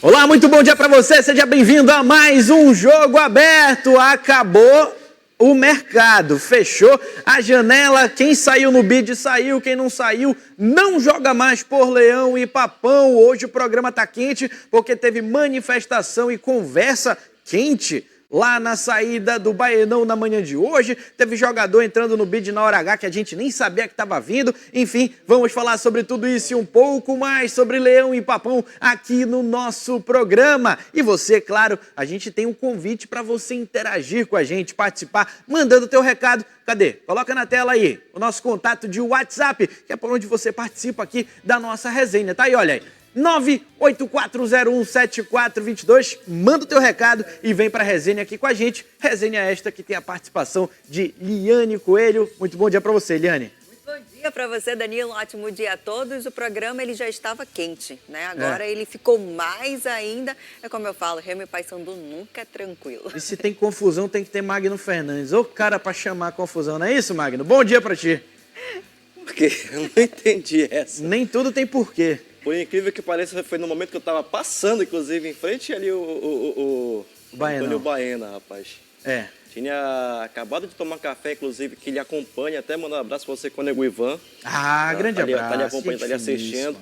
Olá, muito bom dia para você, seja bem-vindo a mais um Jogo Aberto. Acabou o mercado, fechou a janela, quem saiu no bid saiu, quem não saiu não joga mais por Leão e Papão. Hoje o programa tá quente porque teve manifestação e conversa quente lá na saída do Baenão na manhã de hoje. Teve jogador entrando no bid na hora H que a gente nem sabia que estava vindo. Enfim, vamos falar sobre tudo isso e um pouco mais sobre Leão e Papão aqui no nosso programa. E você, claro, a gente tem um convite para você interagir com a gente, participar, mandando o teu recado. Cadê? Coloca na tela aí o nosso contato de WhatsApp, que é por onde você participa aqui da nossa resenha. Tá aí, olha aí. 984017422, manda o teu recado e vem para a resenha aqui com a gente. Resenha esta que tem a participação de Liane Coelho. Muito bom dia para você, Liane. Muito bom dia para você, Danilo. Um ótimo dia a todos. O programa ele já estava quente, né? Agora ele ficou mais ainda. É como eu falo, Remo e Paysandu nunca é tranquilo. E se tem confusão, tem que ter Magno Fernandes. Ô cara para chamar a confusão, não é isso, Magno? Bom dia para ti. Por quê? Eu não entendi essa. Nem tudo tem porquê. Por incrível que pareça, foi no momento que eu estava passando, inclusive, em frente ali o Antônio Baena, rapaz. É. Tinha acabado de tomar café, inclusive, que ele acompanha. Até mandar um abraço para você, Conego Ivan. Ah, grande abraço. Tá ali acompanhando, tá ali assistindo.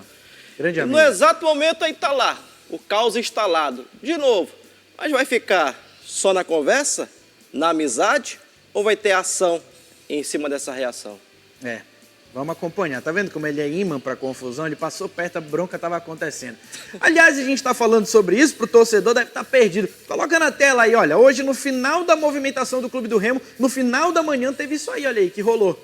Grande amigo. No exato momento aí tá lá, o caos instalado. De novo. Mas vai ficar só na conversa, na amizade, ou vai ter ação em cima dessa reação? É. Vamos acompanhar. Tá vendo como ele é imã para confusão? Ele passou perto, a bronca estava acontecendo. Aliás, a gente está falando sobre isso, pro torcedor deve estar perdido. Coloca na tela aí, olha. Hoje, no final da movimentação do Clube do Remo, no final da manhã, teve isso aí, olha aí, que rolou.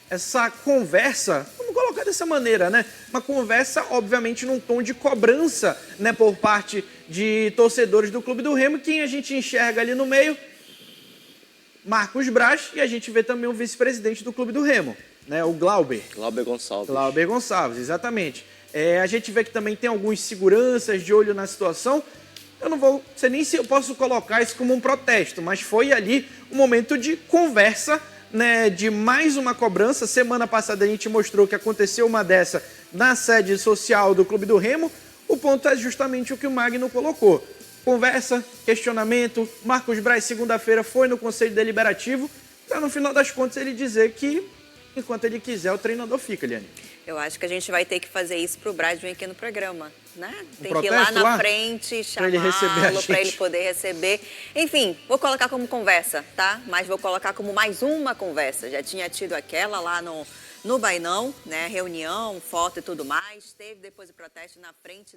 Essa conversa, vamos colocar dessa maneira, né? Uma conversa, obviamente, num tom de cobrança, né? Por parte de torcedores do Clube do Remo. Quem a gente enxerga ali no meio? Marcos Braz, e a gente vê também o vice-presidente do Clube do Remo. Né, o Glauber. Glauber Gonçalves. Glauber Gonçalves, exatamente. A gente vê que também tem alguns seguranças de olho na situação. Eu não sei nem se eu posso colocar isso como um protesto, mas foi ali um momento de conversa, né, de mais uma cobrança. Semana passada a gente mostrou que aconteceu uma dessa na sede social do Clube do Remo. O ponto é justamente o que o Magno colocou. Conversa, questionamento. Marcos Braz, segunda-feira, foi no Conselho Deliberativo para, no final das contas, ele dizer que enquanto ele quiser, o treinador fica, Liane. Eu acho que a gente vai ter que fazer isso pro Braz vir aqui no programa, né? Tem que ir protesto lá na frente, chamá-lo, para ele poder receber. Enfim, vou colocar como conversa, tá? Mas vou colocar como mais uma conversa. Já tinha tido aquela lá no Baenão, né? Reunião, foto e tudo mais. Teve depois o protesto na frente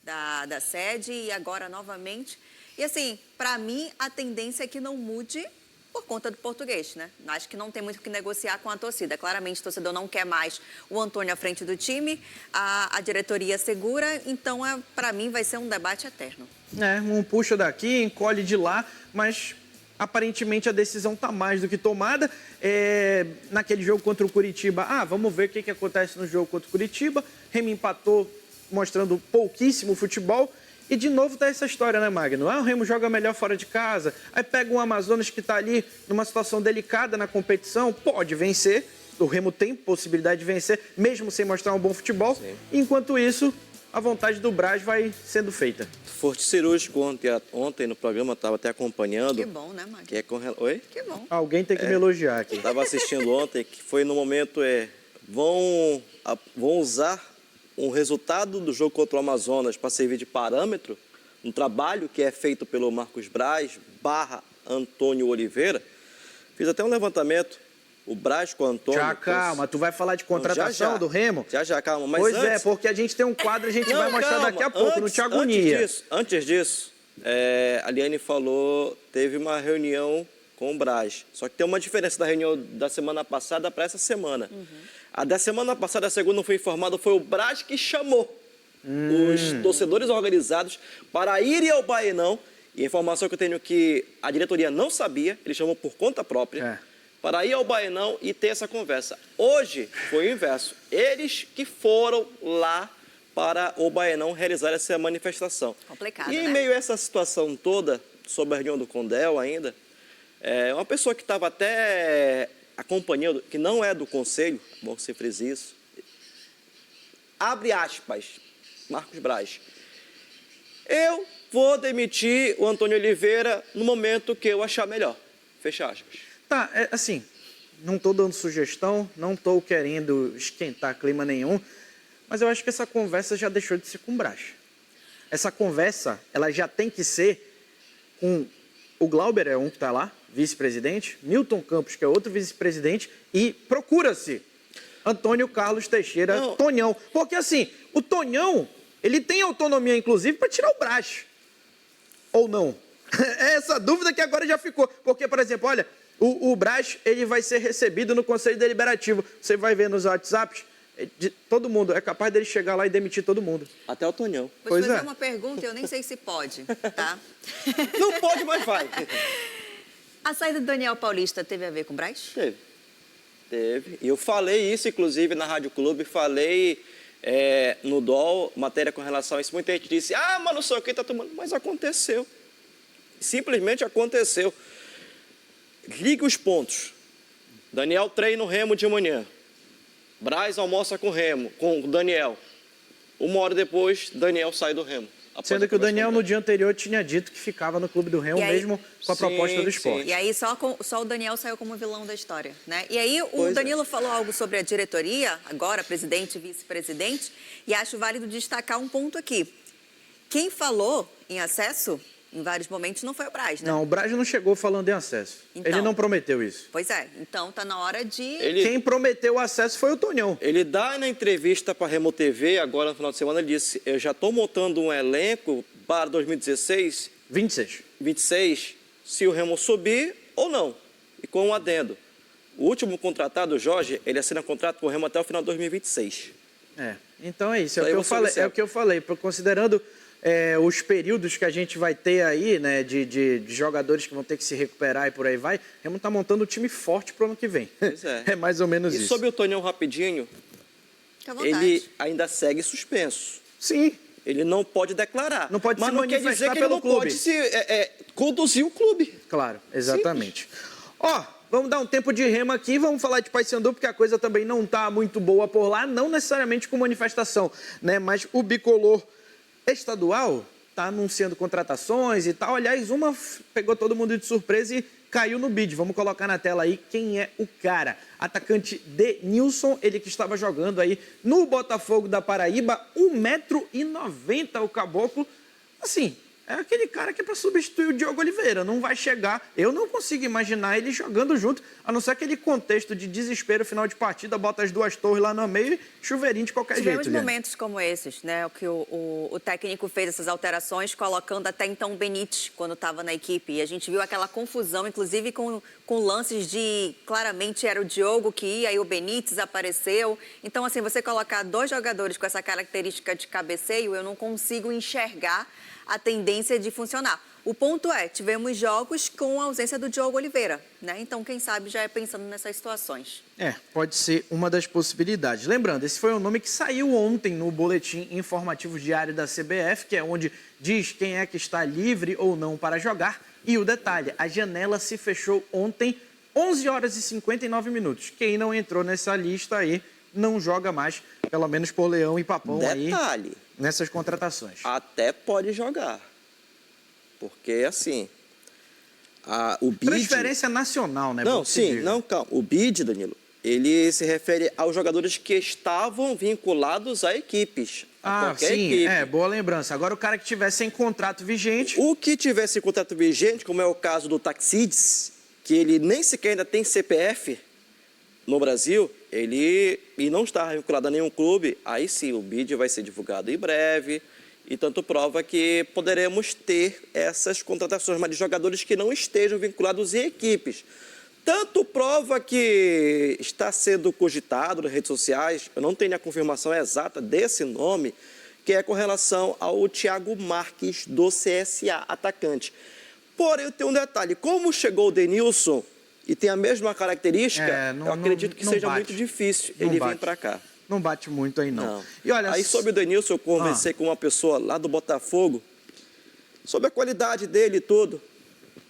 da sede e agora novamente. E assim, para mim, a tendência é que não mude por conta do português, né? Acho que não tem muito o que negociar com a torcida. Claramente, o torcedor não quer mais o Antônio à frente do time, a diretoria segura, então, para mim, vai ser um debate eterno. Um puxa daqui, encolhe de lá, mas aparentemente a decisão está mais do que tomada. Naquele jogo contra o Curitiba, vamos ver o que acontece no jogo contra o Curitiba. Remo empatou, mostrando pouquíssimo futebol. E de novo tá essa história, né, Magno? O Remo joga melhor fora de casa, aí pega um Amazonas que está ali numa situação delicada na competição, pode vencer, o Remo tem possibilidade de vencer, mesmo sem mostrar um bom futebol. Sim. Enquanto isso, a vontade do Braz vai sendo feita. Forte cirúrgico ontem no programa, estava até acompanhando. Que bom, né, Magno? Oi? Que bom. Alguém tem que me elogiar aqui. Estava assistindo ontem, que foi no momento, vão usar um resultado do jogo contra o Amazonas para servir de parâmetro, um trabalho que é feito pelo Marcos Braz / Antônio Oliveira. Fiz até um levantamento, o Braz com o Antônio... Já, calma, tu vai falar de contratação do Remo? Já, calma. Mas pois antes... porque a gente tem um quadro, a gente vai mostrar daqui a pouco, não te agonia. Antes disso, a Liane falou, teve uma reunião com o Braz. Só que tem uma diferença da reunião da semana passada para essa semana. A da semana passada, a segunda não foi informada, foi o Braz que chamou os torcedores organizados para irem ao Baenão. E a informação que eu tenho é que a diretoria não sabia, ele chamou por conta própria, para ir ao Baenão e ter essa conversa. Hoje foi o inverso. Eles que foram lá para o Baenão realizar essa manifestação. Complicado, e em né? meio a essa situação toda, sobre a reunião do Condel ainda, uma pessoa que estava até acompanhando, que não é do conselho, bom que você frise isso, abre aspas, Marcos Braz, Eu vou demitir o Antônio Oliveira no momento que eu achar melhor. Fecha aspas. Tá, assim, não estou dando sugestão, não estou querendo esquentar clima nenhum, mas eu acho que essa conversa já deixou de ser com o Braz. Essa conversa, ela já tem que ser com o Glauber, é um que está lá, vice-presidente, Milton Campos, que é outro vice-presidente, e procura-se Antônio Carlos Teixeira, não. Tonhão. Porque assim, o Tonhão, ele tem autonomia, inclusive, para tirar o Braz. Ou não? É essa dúvida que agora já ficou. Porque, por exemplo, olha, o Braz, ele vai ser recebido no Conselho Deliberativo. Você vai ver nos WhatsApps, todo mundo, é capaz dele chegar lá e demitir todo mundo. Até o Tonhão. Vou te fazer uma pergunta, eu nem sei se pode, tá? Não pode, mas vai. A saída do Daniel Paulista teve a ver com o Braz? Teve. E eu falei isso, inclusive, na Rádio Clube, falei no DOL, matéria com relação a isso. Muita gente disse, mas não sei o que tá tomando. Mas aconteceu. Simplesmente aconteceu. Liga os pontos. Daniel treina no Remo de manhã. Braz almoça com o Daniel. 1 hora depois, Daniel sai do Remo. Sendo que o Daniel, no dia anterior, tinha dito que ficava no Clube do Remo, mesmo com a proposta do esporte. E aí só o Daniel saiu como vilão da história, né? E aí o Danilo falou algo sobre a diretoria, agora presidente e vice-presidente, e acho válido destacar um ponto aqui. Quem falou em acesso, em vários momentos, não foi o Braz, né? Não, o Braz não chegou falando em acesso. Então, ele não prometeu isso. Pois é, então tá na hora de... Quem prometeu o acesso foi o Tonhão. Ele dá na entrevista para a Remo TV, agora no final de semana, ele disse, eu já estou montando um elenco para 2016... 26, se o Remo subir ou não. E com um adendo. O último contratado, o Jorge, ele assina contrato com o Remo até o final de 2026. Então é isso, é o que eu falei, considerando... os períodos que a gente vai ter aí, né, de jogadores que vão ter que se recuperar e por aí vai, o Remo está montando um time forte para o ano que vem. Pois é. É mais ou menos isso. E sobre o Tonhão rapidinho, ele ainda segue suspenso. Sim. Ele não pode declarar. Não pode se manifestar quer dizer que pelo ele não clube. pode conduzir o clube. Claro, exatamente. Vamos dar um tempo de remo aqui, vamos falar de Paysandu, porque a coisa também não está muito boa por lá, não necessariamente com manifestação, né, mas o bicolor estadual está anunciando contratações e tal. Aliás, uma pegou todo mundo de surpresa e caiu no bid. Vamos colocar na tela aí quem é o cara. Atacante Denilson, ele que estava jogando aí no Botafogo da Paraíba, 1,90 m o caboclo. Assim, é aquele cara que é para substituir o Diogo Oliveira. Não vai chegar. Eu não consigo imaginar ele jogando junto, a não ser aquele contexto de desespero, final de partida, bota as duas torres lá no meio e chuveirinho de qualquer jeito. Tivemos momentos como esses, né? O que o técnico fez essas alterações, colocando até então o Benítez quando estava na equipe. E a gente viu aquela confusão, inclusive com lances de claramente era o Diogo que ia, aí o Benítez apareceu. Então, assim, você colocar 2 jogadores com essa característica de cabeceio, eu não consigo enxergar a tendência de funcionar. O ponto é, tivemos jogos com a ausência do Diogo Oliveira, né? Então, quem sabe já é pensando nessas situações. Pode ser uma das possibilidades. Lembrando, esse foi um nome que saiu ontem no boletim informativo diário da CBF, que é onde diz quem é que está livre ou não para jogar. E o detalhe, a janela se fechou ontem, 11 horas e 59 minutos. Quem não entrou nessa lista aí não joga mais, pelo menos por Leão e Papão aí nessas contratações. Até pode jogar. Porque, assim, o bid... Transferência nacional, né? Não, sim, não, calma. O bid, Danilo, ele se refere aos jogadores que estavam vinculados a equipes. Sim, boa lembrança. Agora o cara que tiver sem contrato vigente... O que tiver sem contrato vigente, como é o caso do Taxides, que ele nem sequer ainda tem CPF no Brasil, ele não está vinculado a nenhum clube, aí sim, o bid vai ser divulgado em breve, e tanto prova que poderemos ter essas contratações, mas de jogadores que não estejam vinculados em equipes. Tanto prova que está sendo cogitado nas redes sociais, eu não tenho a confirmação exata desse nome, que é com relação ao Thiago Marques do CSA, atacante. Porém, tem um detalhe, como chegou o Denilson e tem a mesma característica, eu acredito que seja muito difícil ele vir para cá. Não bate muito aí, não. E olha, aí sobre o Denilson, eu conversei com uma pessoa lá do Botafogo, sobre a qualidade dele e tudo.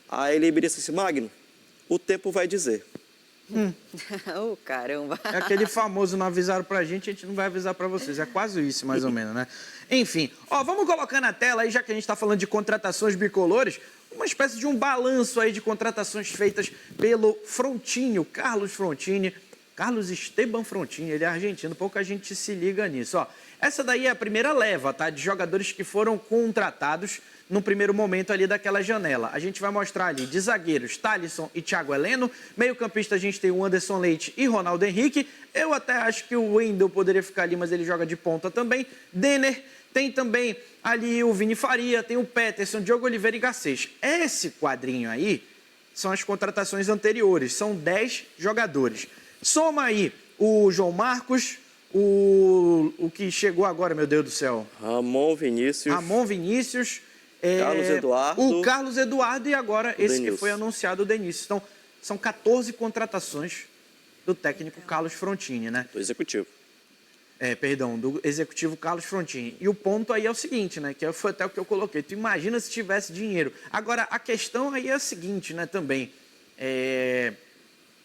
Aí ele me disse assim, Magno, o tempo vai dizer. Oh, caramba. É aquele famoso não avisaram pra gente, a gente não vai avisar pra vocês. É quase isso, mais ou menos, né? Enfim, ó, vamos colocar na tela aí, já que a gente tá falando de contratações bicolores, uma espécie de um balanço aí de contratações feitas pelo Frontini, Carlos Frontini. Carlos Esteban Frontini, ele é argentino, pouca gente se liga nisso, ó. Essa daí é a primeira leva, tá? De jogadores que foram contratados no primeiro momento ali daquela janela. A gente vai mostrar ali de zagueiros, Thalisson e Thiago Heleno. Meio campista a gente tem o Anderson Leite e Ronaldo Henrique. Eu até acho que o Wendel poderia ficar ali, mas ele joga de ponta também. Denner, tem também ali o Vini Faria, tem o Peterson, Diogo Oliveira e Garcês. Esse quadrinho aí são as contratações anteriores, são 10 jogadores. Soma aí o João Marcos, o que chegou agora, meu Deus do céu. Ramon Vinícius. Carlos Eduardo. O Carlos Eduardo e agora esse Denilson. que foi anunciado, o Denilson. Então, são 14 contratações do técnico Carlos Frontini, né? Do executivo. Do executivo Carlos Frontini. E o ponto aí é o seguinte, né? Que foi até o que eu coloquei. Tu imagina se tivesse dinheiro. Agora, a questão aí é a seguinte, né, também.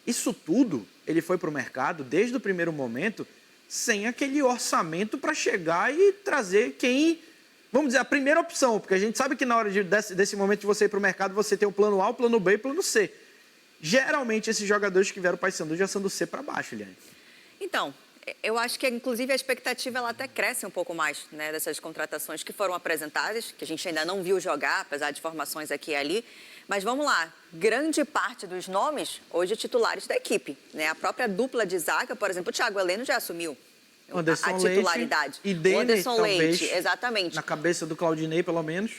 Isso tudo, ele foi para o mercado, desde o primeiro momento, sem aquele orçamento para chegar e trazer quem... Vamos dizer, a primeira opção, porque a gente sabe que na hora desse momento de você ir para o mercado, você tem o plano A, o plano B e o plano C. Geralmente, esses jogadores que vieram para o Paysandu já são do C para baixo, Eliane. Então, eu acho que, inclusive, a expectativa ela até cresce um pouco mais, né, dessas contratações que foram apresentadas, que a gente ainda não viu jogar, apesar de formações aqui e ali. Mas vamos lá, grande parte dos nomes, hoje, titulares da equipe, né? A própria dupla de zaga, por exemplo, o Thiago Heleno já assumiu a titularidade. E Denner, o Anderson talvez, Leite, exatamente. Na cabeça do Claudinei, pelo menos.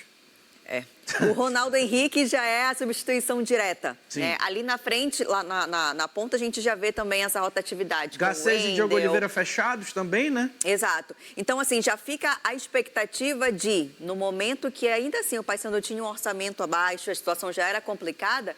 O Ronaldo Henrique já é a substituição direta. Né? Ali na frente, lá na ponta, a gente já vê também essa rotatividade. Garcês e Diogo Oliveira fechados também, né? Exato. Então, assim, já fica a expectativa de, no momento que ainda assim o Paysandu tinha um orçamento abaixo, a situação já era complicada,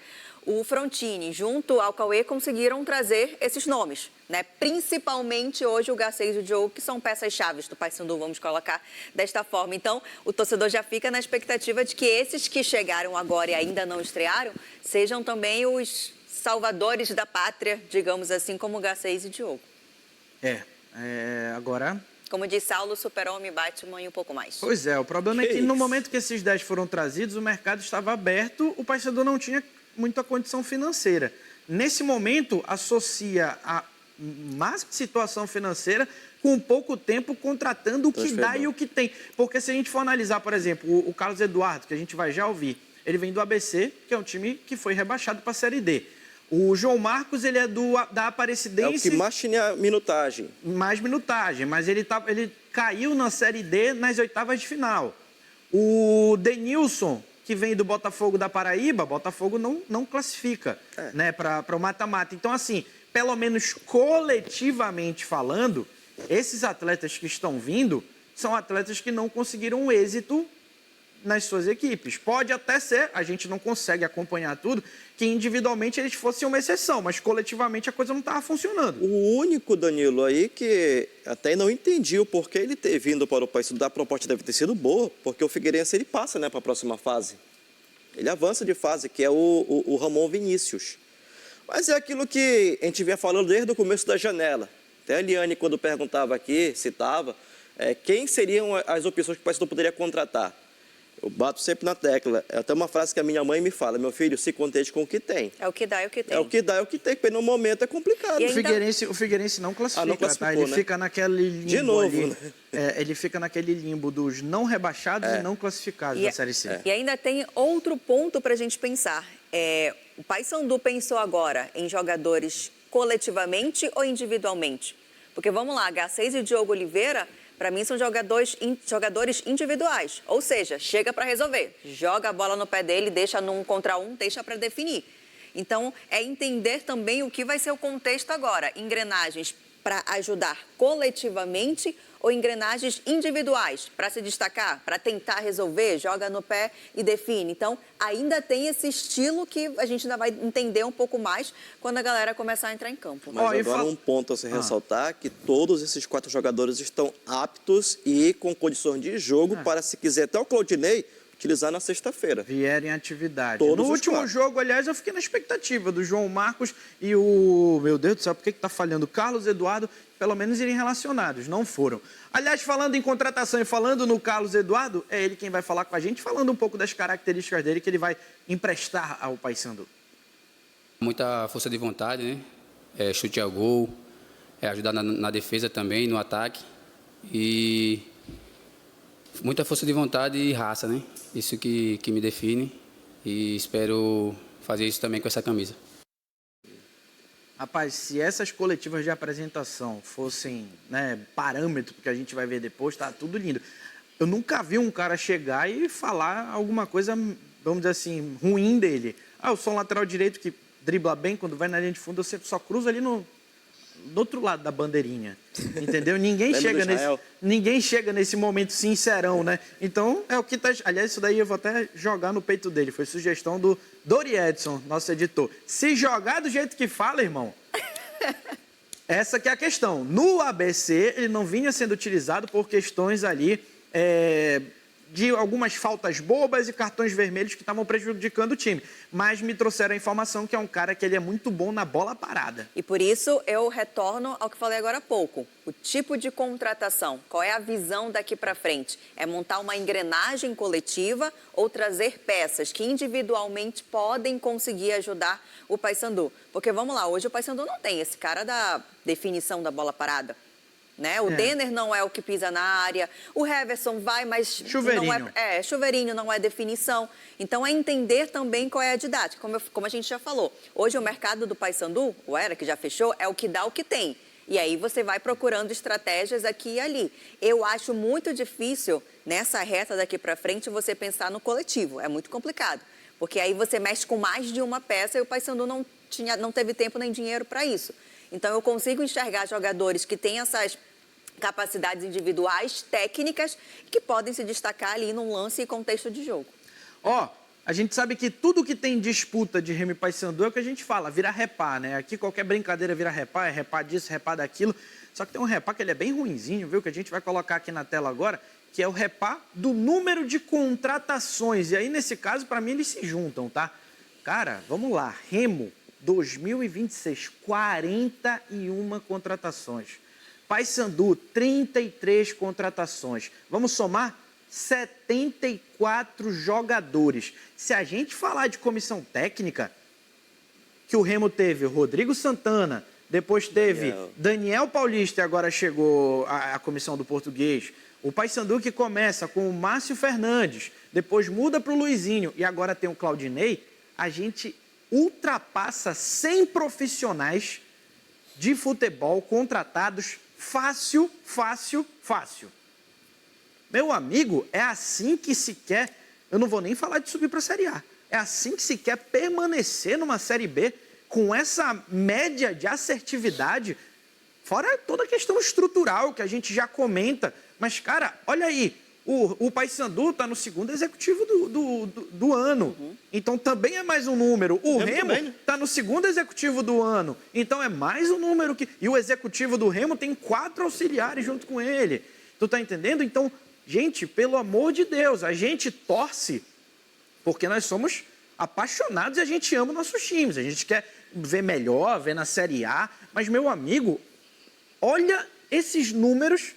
o Frontini, junto ao Cauê, conseguiram trazer esses nomes, né? Principalmente hoje o Garcês e o Diogo, que são peças-chave do Paysandu, vamos colocar desta forma. Então, o torcedor já fica na expectativa de que esses que chegaram agora e ainda não estrearam, sejam também os salvadores da pátria, digamos assim, como o Garcês e Diogo. Agora... Como diz Saulo, Super-Homem, Batman e um pouco mais. Pois é, o problema é que no momento que esses 10 foram trazidos, o mercado estava aberto, o Paysandu não tinha muita condição financeira. Nesse momento, associa a má situação financeira com pouco tempo contratando o que dá e o que tem. Porque se a gente for analisar, por exemplo, o Carlos Eduardo, que a gente vai já ouvir, ele vem do ABC, que é um time que foi rebaixado para a Série D. O João Marcos, ele é da Aparecidense... É o que mais tinha minutagem. Mais minutagem, mas ele caiu na Série D nas oitavas de final. O Denilson, que vem do Botafogo da Paraíba, Botafogo não classifica, né, para o mata-mata. Então, assim, pelo menos coletivamente falando, esses atletas que estão vindo são atletas que não conseguiram êxito nas suas equipes. Pode até ser, a gente não consegue acompanhar tudo, que individualmente eles fossem uma exceção, mas coletivamente a coisa não estava funcionando. O único, Danilo, aí que até não entendi o porquê ele ter vindo para o Paysandu, a proposta deve ter sido boa, porque o Figueirense ele passa, né, para a próxima fase. Ele avança de fase, que é o Ramon Vinícius. Mas é aquilo que a gente vinha falando desde o começo da janela. Até a Eliane, quando perguntava aqui, citava, quem seriam as opções que o Paysandu poderia contratar. Eu bato sempre na tecla. É até uma frase que a minha mãe me fala: meu filho, se contente com o que tem. É o que dá, é o que tem. É o que dá, é o que tem, porque no momento é complicado. O Figueirense não classifica, não classificou, tá? Ele né? fica naquele limbo de novo, ali, né? Ele fica naquele limbo dos não rebaixados e não classificados da Série C. E ainda tem outro ponto para a gente pensar. O Paysandu pensou agora em jogadores coletivamente ou individualmente? Porque vamos lá, Garcês e Diogo Oliveira, para mim, são jogadores individuais. Ou seja, chega para resolver. Joga a bola no pé dele, deixa no 1 contra 1, deixa para definir. Então, é entender também o que vai ser o contexto agora. Engrenagens para ajudar coletivamente ou engrenagens individuais para se destacar, para tentar resolver, joga no pé e define. Então, ainda tem esse estilo que a gente ainda vai entender um pouco mais quando a galera começar a entrar em campo. Mas agora um ponto a se ressaltar, que todos esses 4 jogadores estão aptos e com condições de jogo para, se quiser, até o Claudinei utilizar na sexta-feira. Vierem em atividade. Todos No os último 4. jogo, aliás, eu fiquei na expectativa do João Marcos e o... Meu Deus do céu, por que tá falhando? Carlos Eduardo, pelo menos irem relacionados. Não foram. Aliás, falando em contratação e falando no Carlos Eduardo, é ele quem vai falar com a gente, falando um pouco das características dele que ele vai emprestar ao Paysandu. Muita força de vontade, né? Chute ao gol, ajudar na defesa também, no ataque. E muita força de vontade e raça, né? Isso que me define. E espero fazer isso também com essa camisa. Rapaz, se essas coletivas de apresentação fossem, né, parâmetro que a gente vai ver depois, tá tudo lindo. Eu nunca vi um cara chegar e falar alguma coisa, vamos dizer assim, ruim dele. Eu sou um lateral direito que dribla bem, quando vai na linha de fundo, eu sempre só cruzo ali do outro lado da bandeirinha, entendeu? Ninguém chega nesse momento sincerão, né? Então, é o que tá... Aliás, isso daí eu vou até jogar no peito dele, foi sugestão do Dori Edson, nosso editor. Se jogar do jeito que fala, irmão, essa que é a questão. No ABC, ele não vinha sendo utilizado por questões ali... de algumas faltas bobas e cartões vermelhos que estavam prejudicando o time. Mas me trouxeram a informação que é um cara que ele é muito bom na bola parada. E por isso eu retorno ao que falei agora há pouco. O tipo de contratação, qual é a visão daqui para frente? É montar uma engrenagem coletiva ou trazer peças que individualmente podem conseguir ajudar o Paysandu? Porque vamos lá, hoje o Paysandu não tem esse cara da definição da bola parada. Né? O Denner não é o que pisa na área, o Heverson vai, mas chuveirinho. Não é chuveirinho, não é definição. Então é entender também qual é a didática, como a gente já falou. Hoje o mercado do Paysandu, o ERA, que já fechou, é o que dá o que tem. E aí você vai procurando estratégias aqui e ali. Eu acho muito difícil, nessa reta daqui para frente, você pensar no coletivo. É muito complicado, porque aí você mexe com mais de uma peça e o Paysandu não teve tempo nem dinheiro para isso. Então eu consigo enxergar jogadores que têm essas capacidades individuais, técnicas, que podem se destacar ali num lance e contexto de jogo. A gente sabe que tudo que tem disputa de Remo e Paysandu é o que a gente fala, vira repá, né? Aqui qualquer brincadeira vira repá, é repá disso, repá daquilo. Só que tem um repá que ele é bem ruinzinho, viu? Que a gente vai colocar aqui na tela agora, que é o repá do número de contratações. E aí, nesse caso, para mim, eles se juntam, tá? Cara, vamos lá. Remo, 2026, 41 contratações. Paysandu, 33 contratações. Vamos somar? 74 jogadores. Se a gente falar de comissão técnica, que o Remo teve o Rodrigo Santana, depois teve Daniel Paulista e agora chegou a comissão do português. O Paysandu que começa com o Márcio Fernandes, depois muda para o Luizinho e agora tem o Claudinei. A gente ultrapassa 100 profissionais de futebol contratados fácil. Meu amigo, é assim que se quer, eu não vou nem falar de subir para a Série A, é assim que se quer permanecer numa Série B com essa média de assertividade, fora toda a questão estrutural que a gente já comenta. Mas, cara, olha aí, o Paysandu está no segundo executivo do ano, então também é mais um número. O Remo está no segundo executivo do ano, então é mais um número. E o executivo do Remo tem 4 auxiliares junto com ele. Tu tá entendendo? Então, gente, pelo amor de Deus, a gente torce porque nós somos apaixonados e a gente ama nossos times. A gente quer ver melhor, ver na Série A. Mas, meu amigo, olha esses números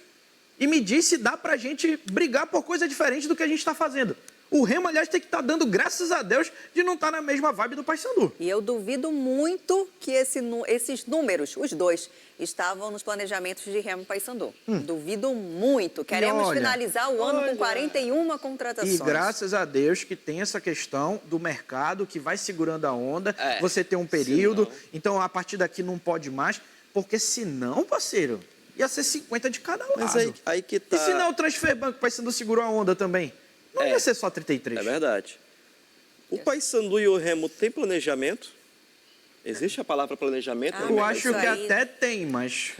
e me diz se dá pra gente brigar por coisa diferente do que a gente está fazendo. O Remo, aliás, tem que estar dando graças a Deus de não estar na mesma vibe do Paysandu. E eu duvido muito que esses números, os dois, estavam nos planejamentos de Remo e Paysandu. Duvido muito. Queremos finalizar o ano com 41 contratações. E graças a Deus que tem essa questão do mercado que vai segurando a onda. Você tem um período, então a partir daqui não pode mais, porque senão, parceiro, ia ser 50 de cada lado. Mas aí que tá... E se não o transfer banco, o Paysandu segurou a onda também? Não ia ser só 33. É verdade. O Paysandu e o Remo têm planejamento? Existe a palavra planejamento? Eu acho que até tem, mas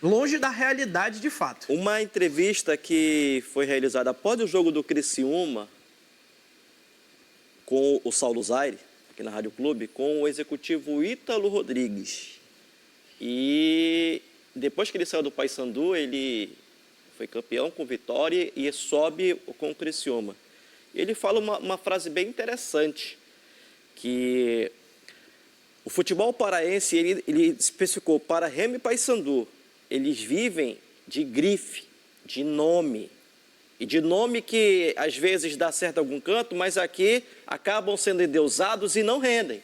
longe da realidade de fato. Uma entrevista que foi realizada após o jogo do Criciúma com o Saulo Zaire, aqui na Rádio Clube, com o executivo Ítalo Rodrigues. E depois que ele saiu do Paysandu, ele foi campeão com Vitória e sobe com o Criciúma. E ele fala uma frase bem interessante, que o futebol paraense, ele especificou para Remo e Paysandu, eles vivem de grife, de nome. E de nome que às vezes dá certo em algum canto, mas aqui acabam sendo endeusados e não rendem.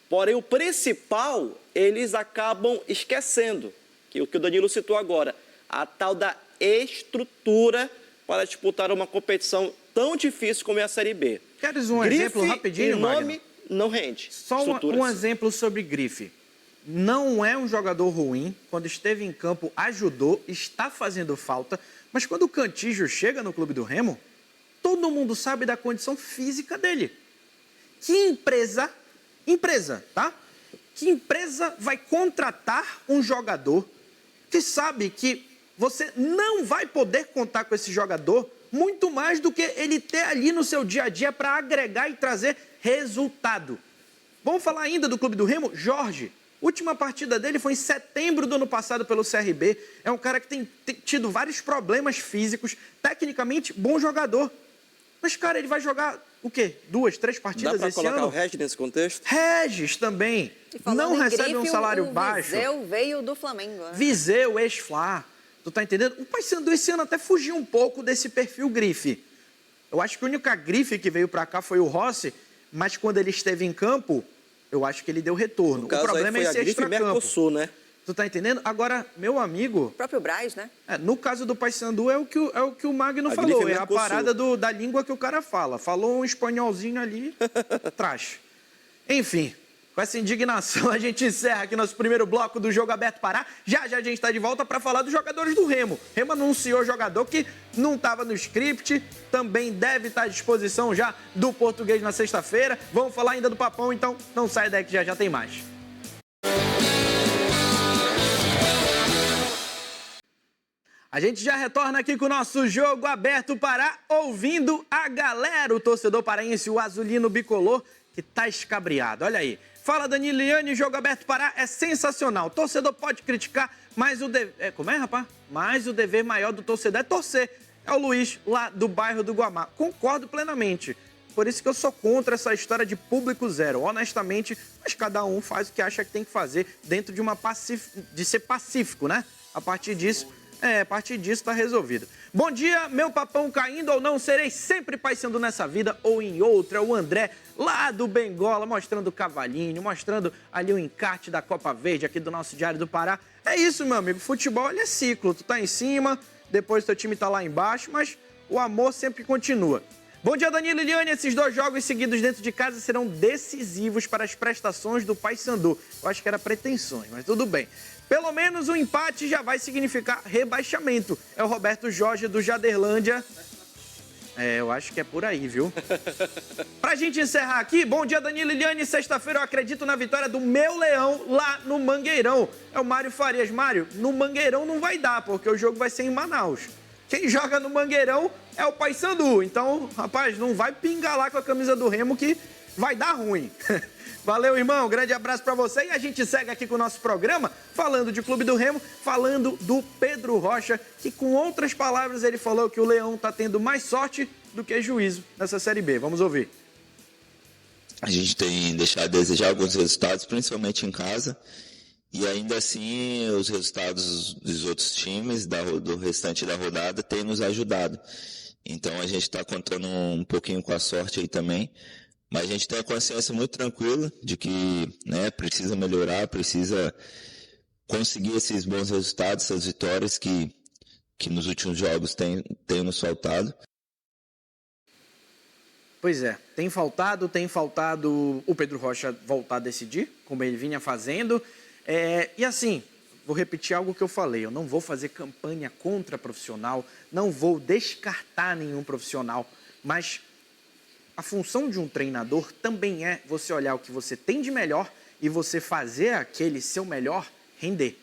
Porém, o principal, eles acabam esquecendo, que o que o Danilo citou agora, a tal da estrutura para disputar uma competição tão difícil como é a Série B. Queres um exemplo rapidinho, e nome não rende. Só um exemplo sobre grife. Não é um jogador ruim, quando esteve em campo ajudou, está fazendo falta, mas quando o Cantígio chega no clube do Remo, todo mundo sabe da condição física dele. Que empresa, tá? Que empresa vai contratar um jogador que sabe que você não vai poder contar com esse jogador muito mais do que ele ter ali no seu dia a dia para agregar e trazer resultado. Vamos falar ainda do clube do Remo? Jorge. Última partida dele foi em setembro do ano passado pelo CRB. É um cara que tem tido vários problemas físicos. Tecnicamente, bom jogador. Mas, cara, ele vai jogar o quê? 2, 3 partidas esse ano? Dá para colocar o Regis nesse contexto? Regis também. Não recebe um salário baixo. Viseu veio do Flamengo. Né? Viseu, ex-Fla. Tu tá entendendo? O Paysandu esse ano até fugiu um pouco desse perfil grife. Eu acho que a única grife que veio para cá foi o Rossi, mas quando ele esteve em campo, eu acho que ele deu retorno. O problema é esse extracampo. Né? Tu tá entendendo? Agora, meu amigo... O próprio Braz, né? No caso do Paysandu é o que o Magno falou. É a parada da língua que o cara fala. Falou um espanholzinho ali, traz. Enfim, com essa indignação a gente encerra aqui nosso primeiro bloco do Jogo Aberto Pará. Já a gente está de volta para falar dos jogadores do Remo. Remo anunciou jogador que não estava no script, também deve estar à disposição já do Português na sexta-feira. Vamos falar ainda do Papão, então não sai daí que já tem mais. A gente já retorna aqui com o nosso Jogo Aberto Pará, ouvindo a galera, o torcedor paraense, o azulino bicolor, que tá escabriado. Olha aí. Fala, Danilo Liane, Jogo Aberto Pará é sensacional. O torcedor pode criticar, mas o dever... Como é, rapaz? Mas o dever maior do torcedor é torcer. É o Luiz, lá do bairro do Guamá. Concordo plenamente. Por isso que eu sou contra essa história de público zero. Honestamente, mas cada um faz o que acha que tem que fazer dentro de de ser pacífico, né? A partir disso tá resolvido. Bom dia, meu papão caindo ou não, serei sempre Paysandu nessa vida ou em outra. O André, lá do Bengola, mostrando o cavalinho, mostrando ali o encarte da Copa Verde aqui do nosso Diário do Pará. É isso, meu amigo, futebol ele é ciclo. Tu tá em cima, depois teu time tá lá embaixo, mas o amor sempre continua. Bom dia, Danilo e Liliane. Esses 2 jogos seguidos dentro de casa serão decisivos para as prestações do Paysandu. Eu acho que era pretensões, mas tudo bem. Pelo menos o empate já vai significar rebaixamento. É o Roberto Jorge do Jaderlândia. Eu acho que é por aí, viu? Pra gente encerrar aqui, bom dia, Danilo e Liliane. Sexta-feira eu acredito na vitória do meu Leão lá no Mangueirão. É o Mário Farias. Mário, no Mangueirão não vai dar, porque o jogo vai ser em Manaus. Quem joga no Mangueirão é o Paysandu. Então, rapaz, não vai pingar lá com a camisa do Remo que vai dar ruim. Valeu, irmão. Grande abraço pra você. E a gente segue aqui com o nosso programa, falando de Clube do Remo, falando do Pedro Rocha, que com outras palavras ele falou que o Leão tá tendo mais sorte do que juízo nessa Série B. Vamos ouvir. A gente tem deixado a desejar alguns resultados, principalmente em casa. E ainda assim, os resultados dos outros times, do restante da rodada, têm nos ajudado. Então a gente está contando um pouquinho com a sorte aí também. Mas a gente tem a consciência muito tranquila de que, né, precisa melhorar, precisa conseguir esses bons resultados, essas vitórias que nos últimos jogos têm nos faltado. Pois é, tem faltado o Pedro Rocha voltar a decidir, como ele vinha fazendo. E assim, vou repetir algo que eu falei, eu não vou fazer campanha contra profissional, não vou descartar nenhum profissional, mas a função de um treinador também é você olhar o que você tem de melhor e você fazer aquele seu melhor render.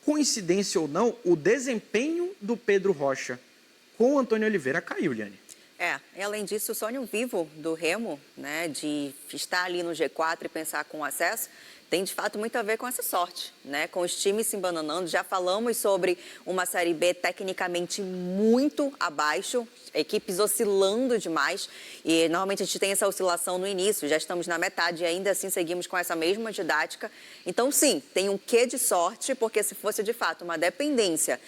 Coincidência ou não, o desempenho do Pedro Rocha com o Antônio Oliveira caiu, Liane. E além disso, o sonho vivo do Remo, né, de estar ali no G4 e pensar com acesso, tem de fato muito a ver com essa sorte, né? Com os times se embananando. Já falamos sobre uma Série B tecnicamente muito abaixo, equipes oscilando demais. E normalmente a gente tem essa oscilação no início, já estamos na metade e ainda assim seguimos com essa mesma didática. Então, sim, tem um quê de sorte, porque se fosse de fato uma dependência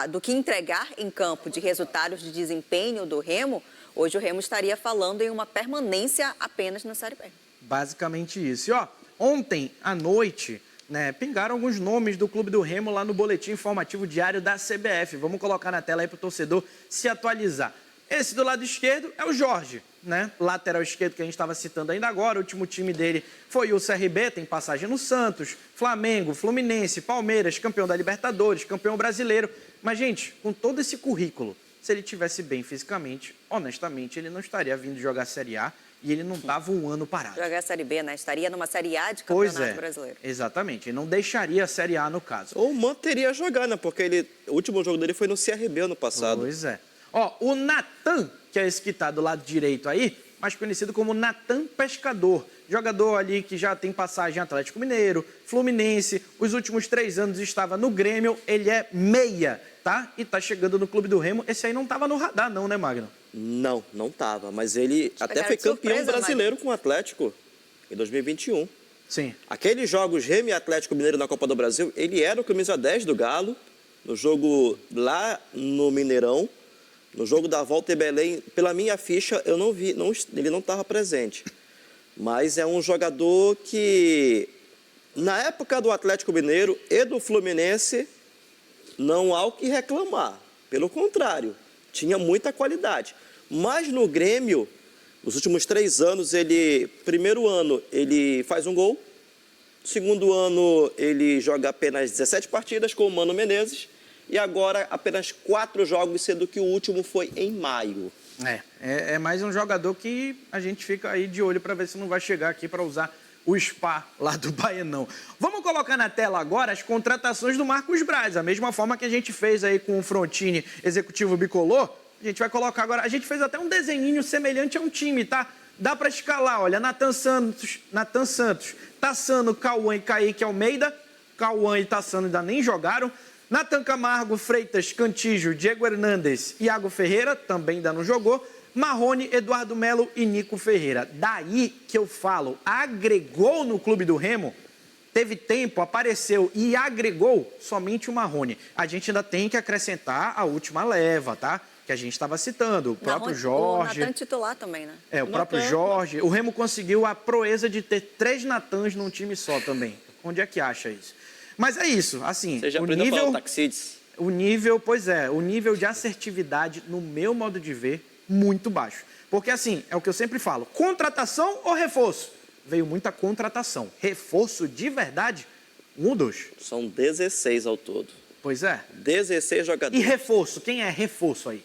do que entregar em campo de resultados de desempenho do Remo, hoje o Remo estaria falando em uma permanência apenas na Série B. Basicamente isso. E, ó, ontem à noite, né, pingaram alguns nomes do Clube do Remo lá no boletim informativo diário da CBF. Vamos colocar na tela aí para o torcedor se atualizar. Esse do lado esquerdo é o Jorge, né? Lateral esquerdo que a gente estava citando ainda agora. O último time dele foi o CRB, tem passagem no Santos, Flamengo, Fluminense, Palmeiras, campeão da Libertadores, campeão brasileiro. Mas, gente, com todo esse currículo, se ele tivesse bem fisicamente, honestamente, ele não estaria vindo jogar Série A. E ele não estava um ano parado. Jogar a Série B, né? Estaria numa Série A de campeonato brasileiro. Exatamente. Ele não deixaria a Série A no caso. Ou manteria jogar, né? Porque o último jogo dele foi no CRB ano passado. Pois é. Ó, o Natan, que é esse que está do lado direito aí, mais conhecido como Natan Pescador. Jogador ali que já tem passagem Atlético Mineiro, Fluminense. Os últimos 3 anos estava no Grêmio. Ele é meia, tá? E tá chegando no Clube do Remo. Esse aí não estava no radar não, né, Magno? Não, não estava. Mas ele até foi campeão brasileiro com o Atlético em 2021. Sim. Aqueles jogos Remo e Atlético Mineiro na Copa do Brasil, ele era o camisa 10 do Galo, no jogo lá no Mineirão, no jogo da volta em Belém. Pela minha ficha, eu não vi, ele não estava presente. Mas é um jogador que, na época do Atlético Mineiro e do Fluminense, não há o que reclamar. Pelo contrário, tinha muita qualidade. Mas no Grêmio, nos últimos 3 anos, primeiro ano ele faz um gol, segundo ano ele joga apenas 17 partidas com o Mano Menezes e agora apenas 4 jogos, sendo que o último foi em maio. É mais um jogador que a gente fica aí de olho para ver se não vai chegar aqui para usar o Spa lá do Baianão. Vamos colocar na tela agora as contratações do Marcos Braz, a mesma forma que a gente fez aí com o Frontini Executivo Bicolor. A gente vai colocar agora, a gente fez até um desenhinho semelhante a um time, tá? Dá para escalar, olha, Nathan Santos, Tassano, Cauã e Kaique Almeida. Cauã e Tassano ainda nem jogaram. Nathan Camargo, Freitas, Cantígio, Diego Hernandes, Iago Ferreira, também ainda não jogou. Marrone, Eduardo Melo e Nico Ferreira. Daí que eu falo, agregou no Clube do Remo, teve tempo, apareceu e agregou somente o Marrone. A gente ainda tem que acrescentar a última leva, tá? Que a gente estava citando, o próprio Jorge. O Natan titular também, né? O próprio Jorge. O Remo conseguiu a proeza de ter 3 Natans num time só também. Onde é que acha isso? Mas é isso, assim, Você já aprendeu a falar taxídeos? O nível de assertividade, no meu modo de ver, muito baixo. Porque, assim, é o que eu sempre falo, contratação ou reforço? Veio muita contratação. Reforço de verdade, 1 ou 2. São 16 ao todo. Pois é. 16 jogadores. E reforço? Quem é reforço aí?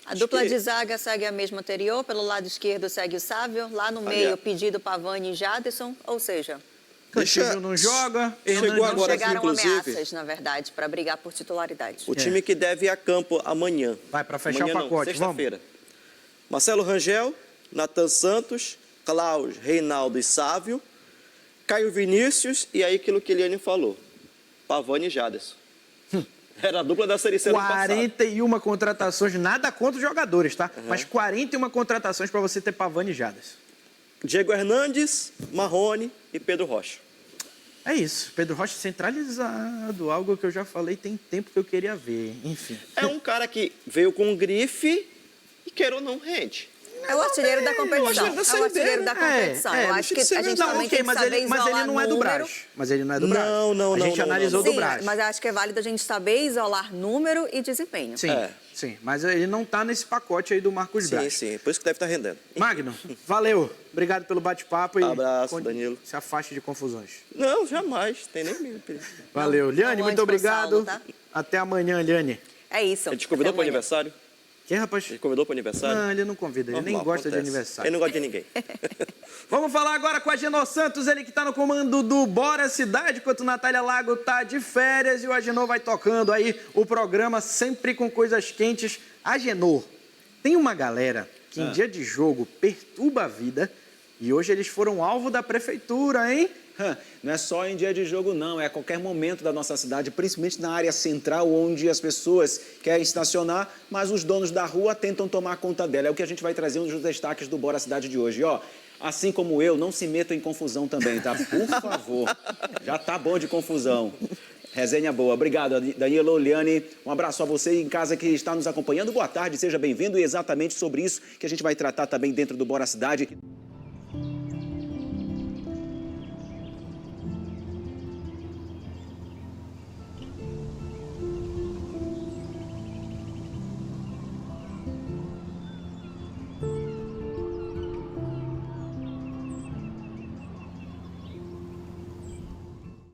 A dupla de zaga segue a mesma anterior, pelo lado esquerdo segue o Sávio, lá no meio pedido Pavani e Jadson, ou seja... Cantilho não joga. Chegou agora chegaram aqui, inclusive, ameaças, na verdade, para brigar por titularidade. O time que deve ir a campo amanhã. Vai para fechar o pacote, sexta-feira. Marcelo Rangel, Nathan Santos, Klaus, Reinaldo e Sávio, Caio Vinícius e aí aquilo que Eliane falou, Pavani e Jadson. Era a dupla da Série C ano passado. 41 contratações, nada contra os jogadores, tá? Mas 41 contratações para você ter Pavani e Jadson. Diego Hernandes, Marrone e Pedro Rocha. É isso, Pedro Rocha centralizado, algo que eu já falei tem tempo que eu queria ver, enfim. É um cara que veio com grife e quer ou não rende. É o artilheiro da competição. É o artilheiro da competição. Eu acho que a gente também tem que saber isolar mas ele não é do Braz. Mas ele não é do Braz. Não. A gente analisou do Braz. Sim, mas eu acho que é válido a gente saber isolar número e desempenho. Sim, mas ele não tá nesse pacote aí do Marcos Braz. Sim, por isso que deve estar rendendo. Magno, valeu. Obrigado pelo bate-papo. Abraço, Danilo. Se afaste de confusões. Não, jamais. Tem nem medo. Valeu. Liane, muito obrigado. Tá? Até amanhã, Liane. É isso. Ele te convidou para o aniversário? Quem, rapaz? Ele convidou para o aniversário? Não, ele não convida, ele nem gosta de aniversário. Ele não gosta de ninguém. Vamos falar agora com a Agenor Santos, ele que está no comando do Bora Cidade, enquanto Natália Lago está de férias e o Agenor vai tocando aí o programa sempre com coisas quentes. Agenor, tem uma galera que em dia de jogo perturba a vida E hoje eles foram alvo da prefeitura, hein? Não é só em dia de jogo, não. É a qualquer momento da nossa cidade, principalmente na área central, onde as pessoas querem estacionar, mas os donos da rua tentam tomar conta dela. É o que a gente vai trazer nos destaques do Bora Cidade de hoje. Ó, assim como eu, não se metam em confusão também, tá? Por favor. Já tá bom de confusão. Resenha boa. Obrigado, Danilo, Oliane. Um abraço a você em casa que está nos acompanhando. Boa tarde, seja bem-vindo. E exatamente sobre isso que a gente vai tratar também dentro do Bora Cidade.